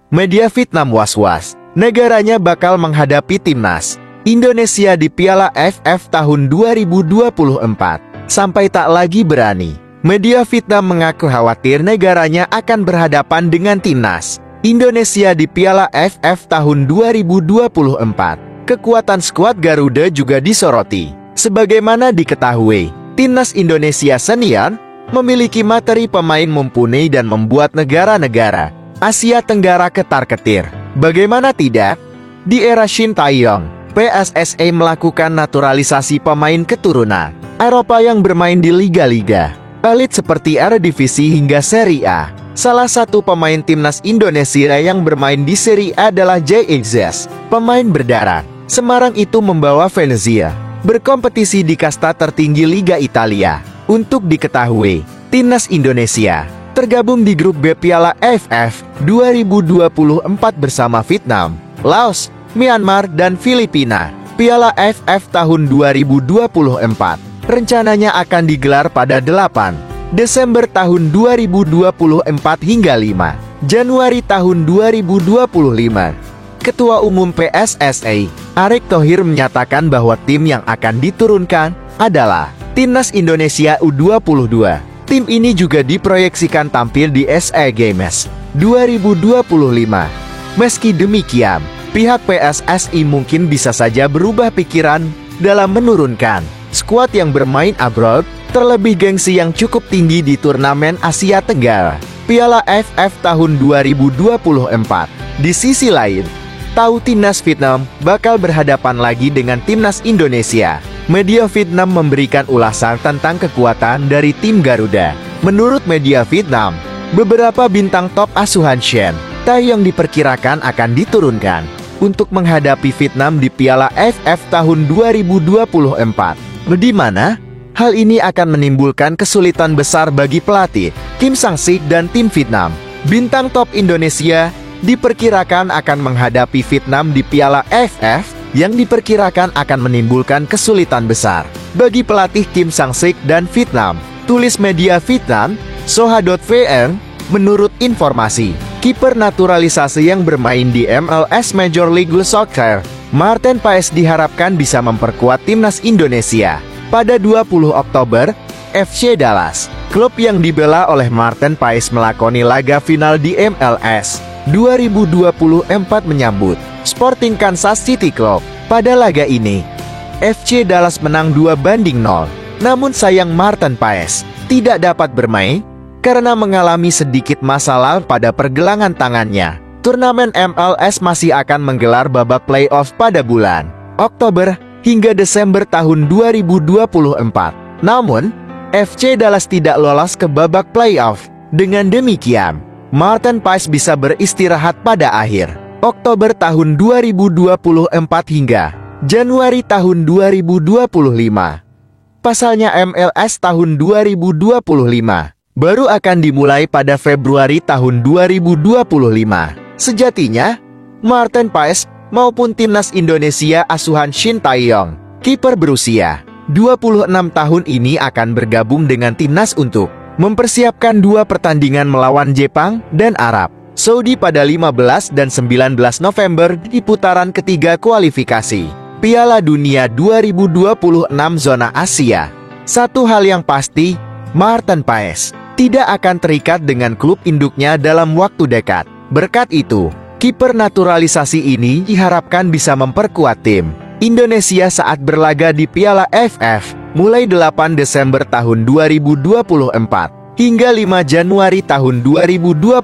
Media Vietnam was-was, negaranya bakal menghadapi timnas Indonesia di Piala AFF tahun 2024. Sampai tak lagi berani. Media Vietnam mengaku khawatir negaranya akan berhadapan dengan timnas Indonesia di Piala AFF tahun 2024. Kekuatan skuad Garuda juga disoroti. Sebagaimana diketahui, timnas Indonesia senior memiliki materi pemain mumpuni dan membuat negara-negara Asia Tenggara ketar-ketir. Bagaimana tidak? Di era Shin Tae-yong, PSSI melakukan naturalisasi pemain keturunan Eropa yang bermain di liga-liga elit seperti Eredivisie hingga Serie A. Salah satu pemain timnas Indonesia yang bermain di Serie A adalah JXS, pemain berdarah Semarang itu membawa Venezia berkompetisi di kasta tertinggi Liga Italia. Untuk diketahui, timnas Indonesia tergabung di grup B Piala AFF 2024 bersama Vietnam, Laos, Myanmar, dan Filipina. Piala AFF tahun 2024 rencananya akan digelar pada 8 Desember tahun 2024 hingga 5 Januari tahun 2025. Ketua Umum PSSI, Erick Thohir menyatakan bahwa tim yang akan diturunkan adalah Timnas Indonesia U22. Tim ini juga diproyeksikan tampil di SEA Games 2025. Meski demikian, pihak PSSI mungkin bisa saja berubah pikiran dalam menurunkan skuad yang bermain abroad, terlebih gengsi yang cukup tinggi di turnamen Asia Tenggara, Piala AFF tahun 2024. Di sisi lain, tahu timnas Vietnam bakal berhadapan lagi dengan timnas Indonesia. Media Vietnam memberikan ulasan tentang kekuatan dari tim Garuda. Menurut media Vietnam, beberapa bintang top asuhan Shin Tae-yong diperkirakan akan diturunkan untuk menghadapi Vietnam di Piala AFF tahun 2024. Di mana hal ini akan menimbulkan kesulitan besar bagi pelatih Kim Sang-sik dan tim Vietnam. Bintang top Indonesia diperkirakan akan menghadapi Vietnam di Piala AFF yang diperkirakan akan menimbulkan kesulitan besar bagi pelatih Kim Sang-sik dan Vietnam. Tulis media Vietnam, Soha.vn. Menurut informasi, kiper naturalisasi yang bermain di MLS Major League Soccer, Maarten Paes diharapkan bisa memperkuat timnas Indonesia. Pada 20 Oktober, FC Dallas, klub yang dibela oleh Maarten Paes, melakoni laga final di MLS 2024 menyambut Sporting Kansas City Club. Pada laga ini, FC Dallas menang 2-0. Namun sayang Maarten Paes tidak dapat bermain karena mengalami sedikit masalah pada pergelangan tangannya. Turnamen MLS masih akan menggelar babak playoff pada bulan Oktober hingga Desember tahun 2024. Namun, FC Dallas tidak lolos ke babak playoff. Dengan demikian, Maarten Paes bisa beristirahat pada akhir Oktober tahun 2024 hingga Januari tahun 2025. Pasalnya MLS tahun 2025 baru akan dimulai pada Februari tahun 2025. Sejatinya, Maarten Paes maupun timnas Indonesia asuhan Shin Tae-yong, kiper berusia 26 tahun ini akan bergabung dengan timnas untuk mempersiapkan 2 pertandingan melawan Jepang dan Arab Saudi pada 15 dan 19 November di putaran ketiga kualifikasi Piala Dunia 2026 zona Asia. Satu hal yang pasti, Maarten Paes tidak akan terikat dengan klub induknya dalam waktu dekat. Berkat itu, kiper naturalisasi ini diharapkan bisa memperkuat tim Indonesia saat berlaga di Piala AFF mulai 8 Desember tahun 2024 hingga 5 Januari tahun 2025.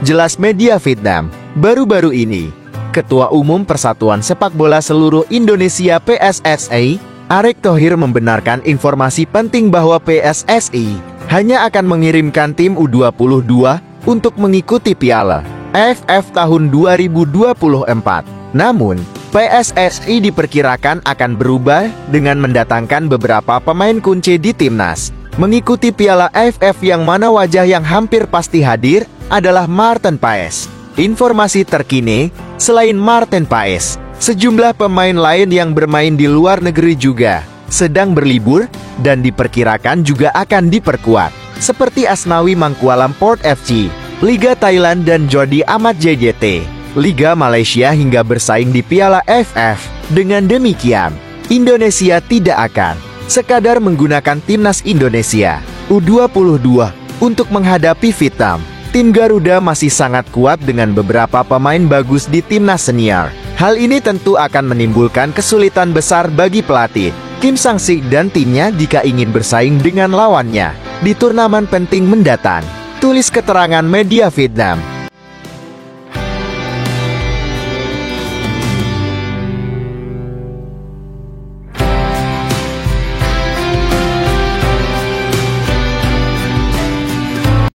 Jelas media Vietnam. Baru-baru ini, Ketua Umum Persatuan Sepak Bola Seluruh Indonesia PSSI, Erick Thohir membenarkan informasi penting bahwa PSSI hanya akan mengirimkan tim U22 untuk mengikuti Piala AFF tahun 2024. Namun, PSSI diperkirakan akan berubah dengan mendatangkan beberapa pemain kunci di timnas mengikuti Piala AFF, yang mana wajah yang hampir pasti hadir adalah Maarten Paes. Informasi terkini, selain Maarten Paes, sejumlah pemain lain yang bermain di luar negeri juga sedang berlibur dan diperkirakan juga akan diperkuat, seperti Asnawi Mangkualam Port FC, Liga Thailand dan Jodi Amat JJT, Liga Malaysia hingga bersaing di Piala AFF. Dengan demikian, Indonesia tidak akan sekadar menggunakan timnas Indonesia U22 untuk menghadapi Vietnam. Tim Garuda masih sangat kuat dengan beberapa pemain bagus di timnas senior. Hal ini tentu akan menimbulkan kesulitan besar bagi pelatih Kim Sang-sik dan timnya jika ingin bersaing dengan lawannya di turnamen penting mendatang. Tulis keterangan media Vietnam.